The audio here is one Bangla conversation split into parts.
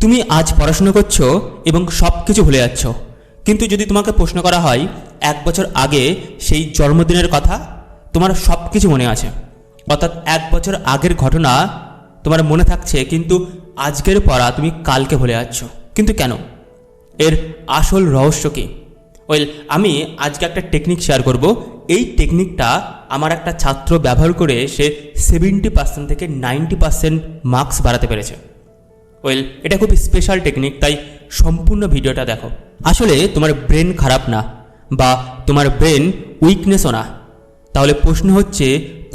তুমি আজ পড়াশোনা করছো এবং সব কিছু ভুলে যাচ্ছ, কিন্তু যদি তোমাকে প্রশ্ন করা হয় 1 বছর আগে সেই জন্মদিনের কথা, তোমার সব কিছু মনে আছে। অর্থাৎ 1 বছর আগের ঘটনা তোমার মনে থাকছে, কিন্তু আজকের পড়া তুমি কালকে ভুলে যাচ্ছ। কিন্তু কেন? এর আসল রহস্য কী? আমি আজকে একটা টেকনিক শেয়ার করব। এই টেকনিকটা আমার একটা ছাত্র ব্যবহার করে সে 70% থেকে 90% মার্কস বাড়াতে পেরেছে। এটা খুব স্পেশাল টেকনিক, তাই সম্পূর্ণ ভিডিওটা দেখো। আসলে তোমার ব্রেন খারাপ না, বা তোমার ব্রেন উইকনেসও না। তাহলে প্রশ্ন হচ্ছে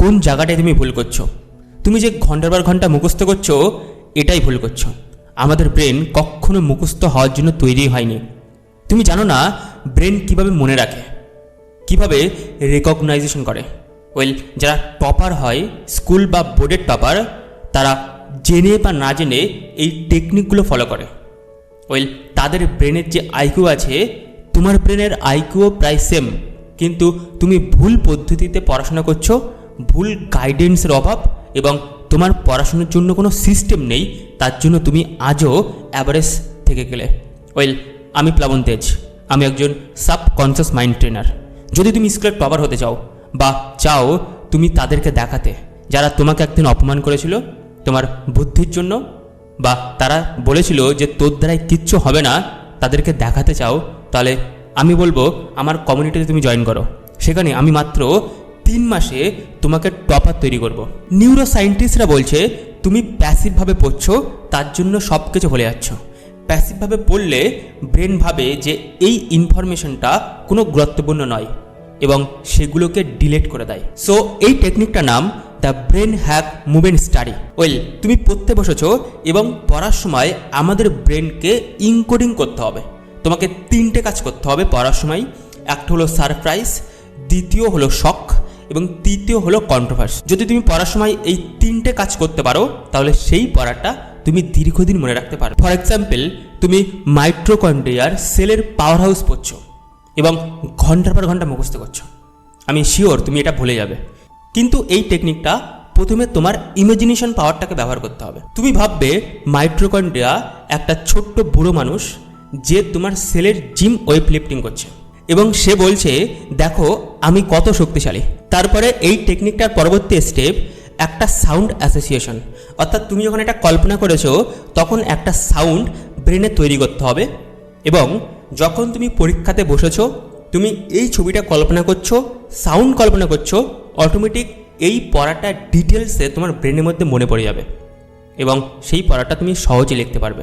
কোন জায়গাটায় তুমি ভুল করছো? তুমি যে ঘন্টার পর ঘন্টা মুখস্থ করছো, এটাই ভুল করছো। আমাদের ব্রেন কখনো মুখস্থ হওয়ার জন্য তৈরি হয়নি। তুমি জানো না ব্রেন কিভাবে মনে রাখে, কিভাবে রেকগনাইজেশন করে। যারা টপার হয়, স্কুল বা বোর্ডের টপার, তারা জেনে বা না জেনে এই টেকনিকগুলো ফলো করে। তাদের ব্রেনের যে আইকিউ আছে, তোমার ব্রেনের আইকিউও প্রায় সেম, কিন্তু তুমি ভুল পদ্ধতিতে পড়াশোনা করছো, ভুল গাইডেন্সের অভাব, এবং তোমার পড়াশোনার জন্য কোনো সিস্টেম নেই। তার জন্য তুমি আজও অ্যাভারেজ থেকে গেলে। আমি প্লাবন তেজ, আমি একজন সাবকনসিয়াস মাইন্ড ট্রেনার। যদি তুমি স্কুলের টপার হতে চাও, বা চাও তুমি তাদেরকে দেখাতে যারা তোমাকে একদিন অপমান করেছিল তোমার বুদ্ধির জন্য, বা তারা বলেছিল যে তোর দ্বারাই কিচ্ছু হবে না, তাদেরকে দেখাতে চাও, তাহলে আমি বলবো আমার কমিউনিটিতে তুমি জয়েন করো। সেখানে আমি মাত্র 3 মাসে তোমাকে টপার তৈরি করব। নিউরো সায়েন্টিস্টরা বলছে তুমি প্যাসিভভাবে পড়ছো, তার জন্য সব কিছু ভুলে যাচ্ছ। প্যাসিভভাবে পড়লে ব্রেন ভাবে যে এই ইনফরমেশনটা কোনো গুরুত্বপূর্ণ নয়, এবং সেগুলোকে ডিলিট করে দেয়। সো এই টেকনিকটার নাম the brain hack movement study. তুমি পড়তে বসেছো, এবং পড়ার সময় আমাদের ব্রেনকে ইনকোডিং করতে হবে। তোমাকে 3টে কাজ করতে হবে পড়ার সময়। একটা হলো সারপ্রাইজ, দ্বিতীয় হলো শক, এবং তৃতীয় হলো কন্ট্রোভার্সি। যদি তুমি পড়ার সময় এই 3টে কাজ করতে পারো, তাহলে সেই পড়াটা তুমি দীর্ঘদিন মনে রাখতে পারো। ফর এক্সাম্পল, তুমি মাইটোকন্ড্রিয়ার সেলের পাওয়ার হাউস পড়ছো এবং ঘন্টার পর ঘন্টা মুখস্থ করছো। আমি শিওর তুমি এটা ভুলে যাবে। কিন্তু এই টেকনিকটা প্রথমে তোমার ইমাজিনেশন পাওয়ারটাকে ব্যবহার করতে হবে। তুমি ভাববে মাইটোকন্ড্রিয়া একটা ছোট্ট বুড়ো মানুষ, যে তোমার সেলের জিম ওয়েট লিফটিং করছে, এবং সে বলছে দেখো আমি কত শক্তিশালী। তারপরে এই টেকনিকটার পরবর্তী স্টেপ একটা সাউন্ড অ্যাসোসিয়েশন। অর্থাৎ তুমি যখন এটা কল্পনা করেছো, তখন একটা সাউন্ড ব্রেনে তৈরি করতে হবে, এবং যখন তুমি পরীক্ষাতে বসেছো, তুমি এই ছবিটা কল্পনা করছো, সাউন্ড কল্পনা করছো, অটোমেটিক এই পড়াটা ডিটেলসে তোমার ব্রেনের মধ্যে মনে পড়ে যাবে, এবং সেই পড়াটা তুমি সহজে লিখতে পারবে।